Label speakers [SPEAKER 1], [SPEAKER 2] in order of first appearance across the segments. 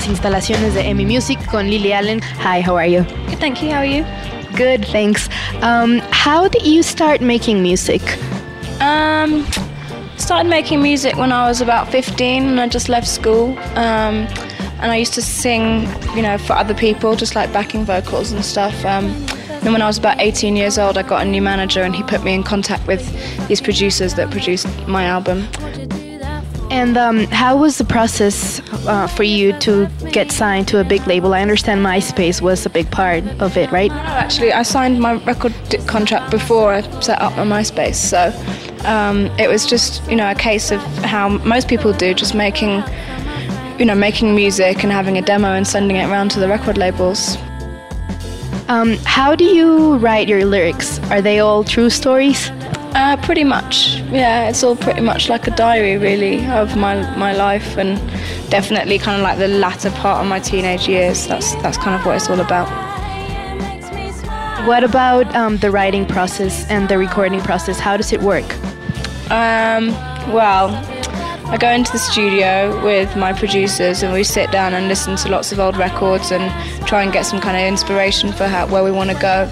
[SPEAKER 1] las instalaciones de EMI Music con Lily Allen. Hi, how are you?
[SPEAKER 2] Good, thank you. How are you?
[SPEAKER 1] Good, thanks. How did you start making music?
[SPEAKER 2] Started making music when I was about 15 and I just left school. And I used to sing, for other people, just like backing vocals and stuff. Then when I was about 18 years old, I got a new manager and he put me in contact with these producers that produced my album.
[SPEAKER 1] And how was the process for you to get signed to a big label? I understand MySpace was a big part of it, right?
[SPEAKER 2] No, actually, I signed my record contract before I set up my MySpace. So it was just, a case of how most people do, just making music and having a demo and sending it around to the record labels.
[SPEAKER 1] How do you write your lyrics? Are they all true stories?
[SPEAKER 2] Pretty much, yeah. It's all pretty much like a diary, really, of my life, and definitely kind of like the latter part of my teenage years. That's kind of what it's all about.
[SPEAKER 1] What about the writing process and the recording process? How does it work?
[SPEAKER 2] Well, I go into the studio with my producers and we sit down and listen to lots of old records and try and get some kind of inspiration for where we want to go.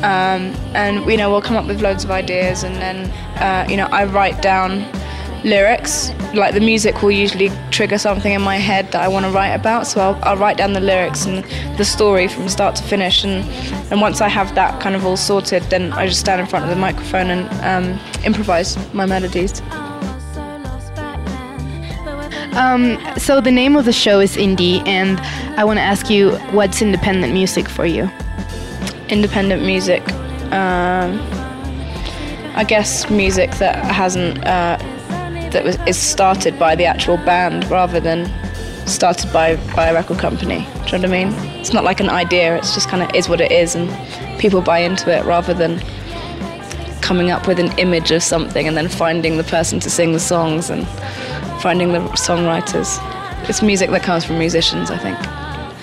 [SPEAKER 2] And we'll come up with loads of ideas, and then I write down lyrics. Like the music will usually trigger something in my head that I want to write about, so I'll write down the lyrics and the story from start to finish, and once I have that kind of all sorted, then I just stand in front of the microphone and improvise my melodies.
[SPEAKER 1] So the name of the show is Indie, and I want to ask you, what's independent music for you?
[SPEAKER 2] Independent music, I guess music that is started by the actual band rather than started by a record company. Do you know what I mean? It's not like an idea, it's just kind of is what it is, and people buy into it rather than coming up with an image of something and then finding the person to sing the songs and finding the songwriters. It's music that comes from musicians, I think.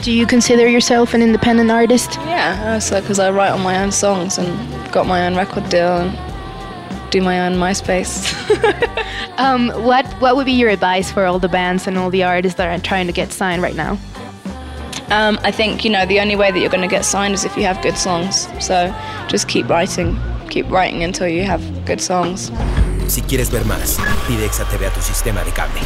[SPEAKER 1] Do you consider yourself an independent artist?
[SPEAKER 2] Yeah, so because I write on my own songs and got my own record deal and do my own MySpace.
[SPEAKER 1] What would be your advice for all the bands and all the artists that are trying to get signed right now?
[SPEAKER 2] I think, the only way that you're going to get signed is if you have good songs. So just keep writing until you have good songs.
[SPEAKER 3] Si quieres ver más, pide Exa TV a tu sistema de cable.